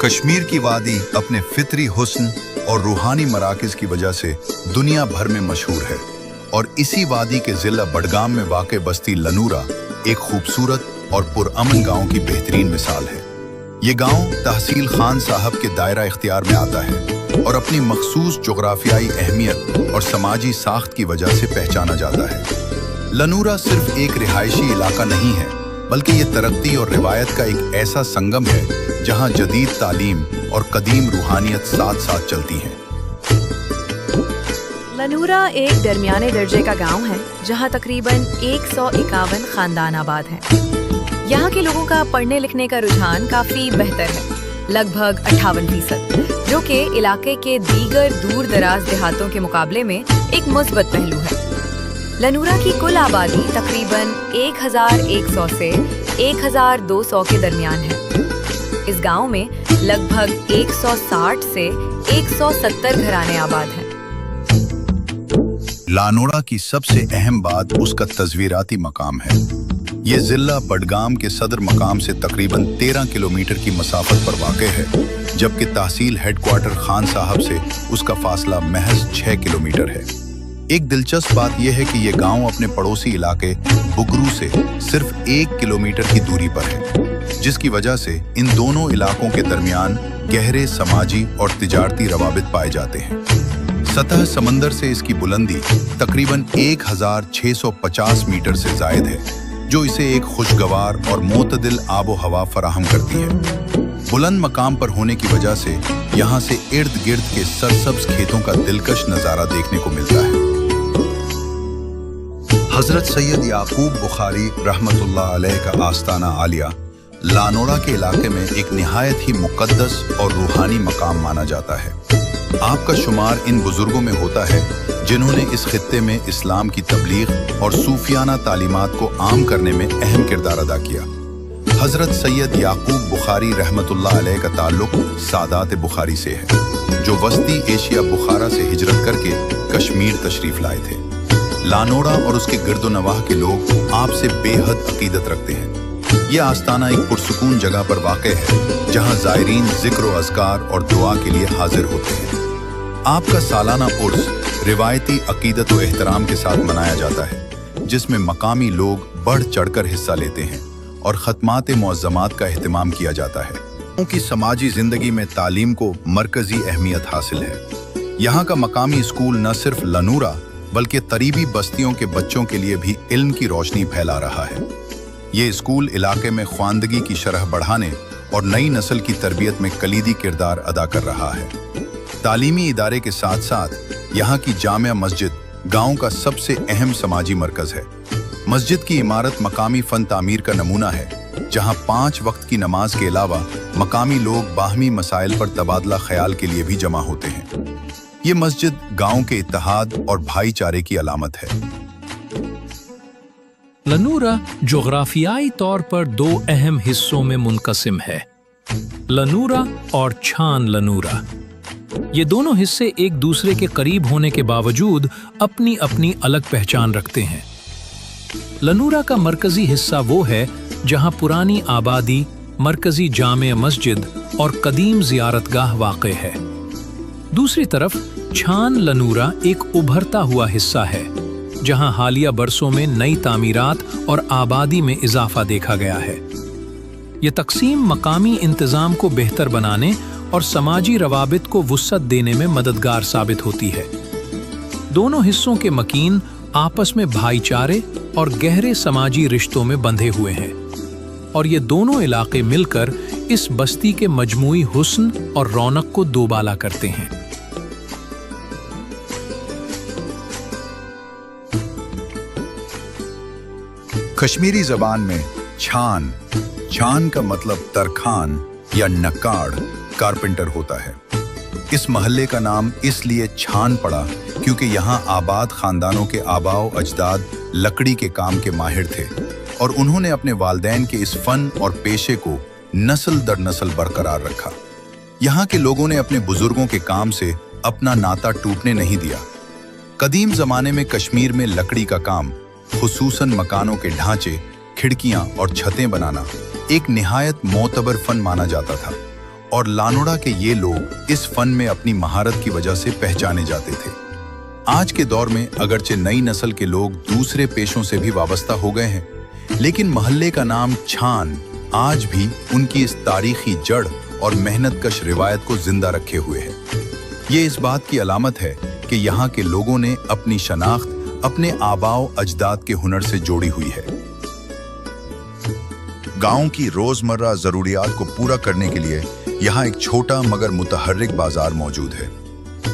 कश्मीर की वादी अपने फितरी हुस्न और रूहानी मराकज़ की वजह से दुनिया भर में मशहूर है और इसी वादी के ज़िला बडगाम में वाक़ बस्ती लनूरा एक खूबसूरत और पुरअमन गांव की बेहतरीन मिसाल है। ये गांव तहसील खान साहब के दायरा इख्तियार में आता है और अपनी मखसूस जोग्राफियाई अहमियत और समाजी साख्त की वजह से पहचाना जाता है। लनूरा सिर्फ एक रिहायशी इलाका नहीं है, बल्कि ये तरक्की और रिवायत का एक ऐसा संगम है जहां जदीद तालीम और कदीम रूहानियत साथ साथ चलती हैं। लनूरा एक दरमियाने दर्जे का गांव है जहां तकरीबन 151 खानदान आबाद हैं। यहाँ के लोगों का पढ़ने लिखने का रुझान काफ़ी बेहतर है, लगभग 58%, जो कि इलाके के दीगर दूर दराज देहातों के मुकाबले में एक मुस्बत पहलू है। लनूरा की कुल आबादी तकरीबन 1100 से 1200 के दरमियान है। इस गांव में लगभग 160 से 170 घराने आबाद हैं। लानोरा की सबसे अहम बात उसका तस्वीराती मकाम है। ये ज़िला बडगाम के सदर मकाम से तकरीबन 13 किलोमीटर की मसाफत पर वाक़ है, जबकि तहसील हेडक्वार्टर खान साहब से उसका फासला महज 6 किलोमीटर है। एक दिलचस्प बात यह है कि ये गांव अपने पड़ोसी इलाके बुगरू से सिर्फ 1 किलोमीटर की दूरी पर है, जिसकी वजह से इन दोनों इलाकों के दरमियान गहरे समाजी और तिजारती रवाबित पाए जाते हैं। सतह समंदर से इसकी बुलंदी तकरीबन 1650 मीटर से जायद है, जो इसे एक खुशगवार और मोतदिल आबो हवा फराहम करती है। बुलंद मकाम पर होने की वजह से यहाँ से इर्द गिर्द के सरसब्ज खेतों का दिलकश नज़ारा देखने को मिलता है। हजरत सैयद याकूब बुखारी रहमतुल्लाह अलैह का आस्ताना आलिया लानोरा के इलाके में एक निहायत ही मुक़द्दस और रूहानी मकाम माना जाता है। आपका शुमार इन बुजुर्गों में होता है जिन्होंने इस खित्ते में इस्लाम की तबलीग और सूफियाना तालीमात को आम करने में अहम किरदार अदा किया। हजरत सैयद याकूब बुखारी रहमतुल्लाह अलैह का ताल्लुक सादात बुखारी से है, जो वस्ती एशिया बुखारा से हिजरत करके कश्मीर तशरीफ लाए थे। लानोरा और उसके गिरदोनवाह के लोग आपसे बेहद अकीदत रखते हैं। ये आस्ताना एक पुरसुकून जगह पर वाक़ है जहाँ ज़ायरीन ज़िक्र व अज़कार और दुआ के लिए हाजिर होते हैं। आपका सालाना उर्स रिवायती अकीदत व एहतराम के साथ मनाया जाता है, जिसमें मकामी लोग बढ़ चढ़कर हिस्सा लेते हैं और ख़त्मात मुअज़्ज़मात का एहतमाम किया जाता है। उनकी समाजी ज़िंदगी में तालीम को मरकज़ी अहमियत हासिल है। यहाँ का मकामी स्कूल न सिर्फ लनूरा बल्कि करीबी बस्तियों के बच्चों के लिए भी इल्म की रोशनी फैला रहा है। ये स्कूल इलाके में ख्वानदगी की शरह बढ़ाने और नई नस्ल की तरबियत में कलीदी किरदार अदा कर रहा है। तालीमी इदारे के साथ साथ यहाँ की जामिया मस्जिद गांव का सबसे अहम समाजी मरकज़ है। मस्जिद की इमारत मकामी फ़न तामीर का नमूना है, जहाँ 5 वक्त की नमाज के अलावा मकामी लोग बाहमी मसाइल पर तबादला ख्याल के लिए भी जमा होते हैं। ये मस्जिद गांव के इत्तेहाद और भाईचारे की अलामत है। लनूरा जोग्राफियाई तौर पर 2 अहम हिस्सों में मुनक़सिम है, लनूरा और छान लनूरा। ये दोनों हिस्से एक दूसरे के करीब होने के बावजूद अपनी अपनी अलग पहचान रखते हैं। लनूरा का मरकजी हिस्सा वो है जहां पुरानी आबादी, मरकजी जामे मस्जिद और कदीम ज़ियारतगाह वाक़ है। दूसरी तरफ छान लनूरा एक उभरता हुआ हिस्सा है जहां हालिया बरसों में नई तामीरात और आबादी में इजाफा देखा गया है। ये तकसीम मकामी इंतज़ाम को बेहतर बनाने और समाजी रवाबित को वुस्अत देने में मददगार साबित होती है। दोनों हिस्सों के मकीन आपस में भाईचारे और गहरे समाजी रिश्तों में बंधे हुए हैं और ये दोनों इलाके मिलकर इस बस्ती के मजमूई हुस्न और रौनक को दोबाला करते हैं। कश्मीरी ज़बान में छान का मतलब तरखान या नक्काड़ कारपेंटर होता है। इस महल्ले का नाम इसलिए छान पड़ा क्योंकि यहाँ आबाद खानदानों के आबाओ अजदाद लकड़ी के काम के माहिर थे और उन्होंने अपने वालिदैन के इस फन और पेशे को नस्ल दर नस्ल बरकरार रखा। यहाँ के लोगों ने अपने बुजुर्गों के काम से अपना नाता टूटने नहीं दिया। कदीम ज़माने में कश्मीर में लकड़ी का काम, खुसूसन मकानों के ढांचे, खिड़कियाँ और छतें बनाना एक निहायत मोतबर फन माना जाता था और लानोरा के ये लोग इस फन में अपनी महारत की वजह से पहचाने जाते थे। आज के दौर में अगरचे नई नस्ल के लोग दूसरे पेशों से भी वाबस्ता हो गए हैं, लेकिन मोहल्ले का नाम छान आज भी उनकी इस तारीखी जड़ और मेहनतकश रिवायत को जिंदा रखे हुए है। ये इस बात की अलामत है कि यहाँ के लोगों ने अपनी शनाख्त अपने आबाओ अजदाद के हुनर से जोड़ी हुई है। गांव की रोजमर्रा जरूरियात को पूरा करने के लिए यहाँ एक छोटा मगर मुतहर्रिक बाजार मौजूद है।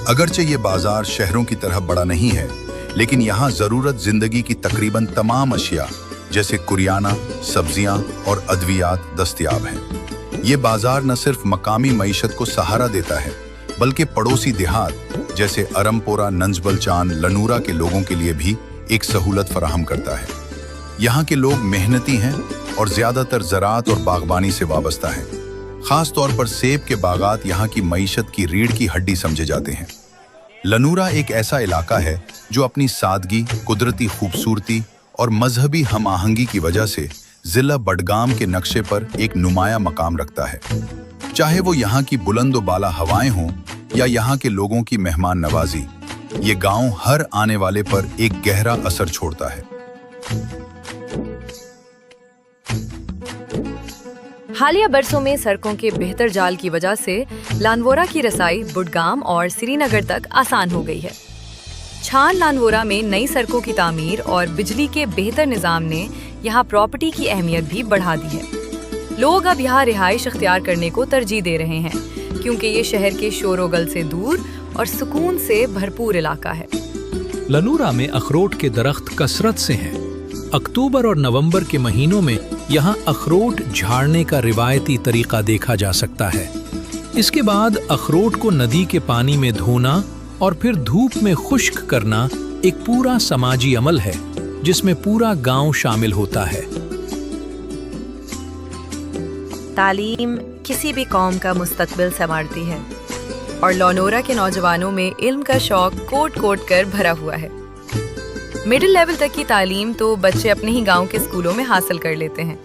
अगरचे ये बाजार शहरों की तरह बड़ा नहीं है, लेकिन यहाँ जरूरत जिंदगी की तकरीबन तमाम अशिया जैसे कुरियाना, सब्जियां और अद्वियात दस्तयाब हैं। ये बाजार न सिर्फ मकामी मईशत को सहारा देता है, बल्कि पड़ोसी देहात जैसे अरमपोरा, नंजबलचान, लनूरा के लोगों के लिए भी एक सहूलत फराहम करता है। यहाँ के लोग मेहनती हैं और ज्यादातर ज़राअत और बागबानी से वाबस्ता हैं। खास तौर पर सेब के बागात यहाँ की मईशत की रीढ़ की हड्डी समझे जाते हैं। लनूरा एक ऐसा इलाका है जो अपनी सादगी, कुदरती खूबसूरती और मजहबी हम आहंगी की वजह से जिला बडगाम के नक्शे पर एक नुमाया मकाम रखता है। चाहे वो यहाँ की बुलंद व बाला हवाएं हों या यहाँ के लोगों की मेहमान नवाजी, ये गांव हर आने वाले पर एक गहरा असर छोड़ता है। हालिया बरसों में सड़कों के बेहतर जाल की वजह से लानवोरा की रसाई बुडगाम और श्रीनगर तक आसान हो गई है। छान लानवोरा में नई सड़कों की तामीर और बिजली के बेहतर निज़ाम ने यहाँ प्रॉपर्टी की अहमियत भी बढ़ा दी है। लोग अब यहाँ रिहाइश अख्तियार करने को तरजीह दे रहे हैं, क्योंकि ये शहर के शोरोगल से दूर और सुकून से भरपूर इलाका है। लनूरा में अखरोट के दरख्त कसरत से हैं। अक्टूबर और नवंबर के महीनों में यहाँ अखरोट झाड़ने का रिवायती तरीका देखा जा सकता है। इसके बाद अखरोट को नदी के पानी में धोना और फिर धूप में खुश्क करना एक पूरा समाजी अमल है, जिसमें पूरा गांव शामिल होता है। तालीम किसी भी कौम का मुस्तकबिल संवारती है और लानोरा के नौजवानों में इल्म का शौक कोट कोट कर भरा हुआ है। मिडिल लेवल तक की तालीम तो बच्चे अपने ही गांव के स्कूलों में हासिल कर लेते हैं,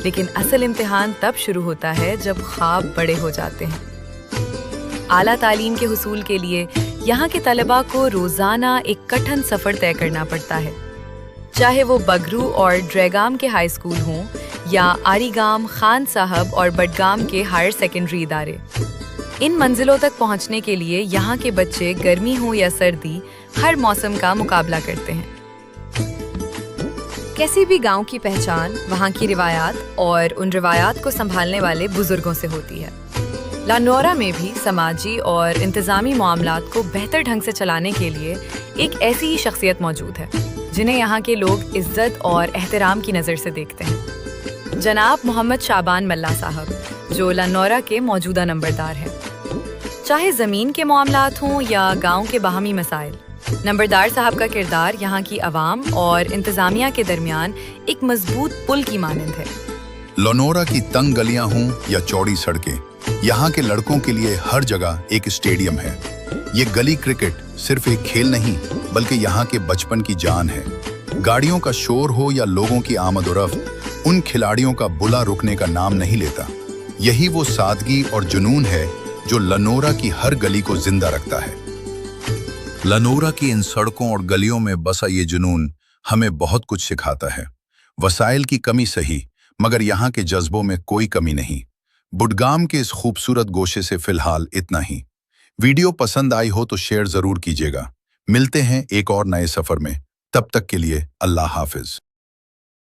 लेकिन असल इम्तिहान तब शुरू होता है जब ख्वाब बड़े हो जाते हैं। आला तालीम के हुसूल के लिए यहाँ के तलबा को रोज़ाना एक कठिन सफ़र तय करना पड़ता है, चाहे वो बगरू और ड्रैगाम के हाई स्कूल हों या आरीगाम, खान साहब और बडगाम के हायर सेकेंडरी इदारे। इन मंजिलों तक पहुँचने के लिए यहाँ के बच्चे गर्मी हो या सर्दी हर मौसम का मुकाबला करते हैं। किसी भी गांव की पहचान वहाँ की रिवायात और उन रिवायात को संभालने वाले बुजुर्गों से होती है। लानोरा में भी समाजी और इंतज़ामी मामलात को बेहतर ढंग से चलाने के लिए एक ऐसी ही शख्सियत मौजूद है, जिन्हें यहाँ के लोग इज्जत और एहतराम की नज़र से देखते हैं। जनाब मोहम्मद शाबान मल्ला साहब, जो लानोरा के मौजूदा नंबरदार हैं। चाहे ज़मीन के मामलात हों या गाँव के बाहमी मसाइल, नंबरदार साहब का किरदार यहाँ की आवाम और इंतज़ामिया के दरमियान एक मजबूत पुल की मानंद है। लानोरा की तंग गलियां हों या चौड़ी सड़कें, यहाँ के लड़कों के लिए हर जगह एक स्टेडियम है। ये गली क्रिकेट सिर्फ एक खेल नहीं, बल्कि यहाँ के बचपन की जान है। गाड़ियों का शोर हो या लोगों की आमद और रफ्त, उन खिलाड़ियों का बुला रुकने का नाम नहीं लेता। यही वो सादगी और जुनून है जो लानोरा की हर गली को जिंदा रखता है। लानोरा की इन सड़कों और गलियों में बसा ये जुनून हमें बहुत कुछ सिखाता है। वसाइल की कमी सही, मगर यहाँ के जज्बों में कोई कमी नहीं। बुडगाम के इस खूबसूरत गोशे से फिलहाल इतना ही। वीडियो पसंद आई हो तो शेयर जरूर कीजिएगा। मिलते हैं एक और नए सफर में, तब तक के लिए अल्लाह हाफिज।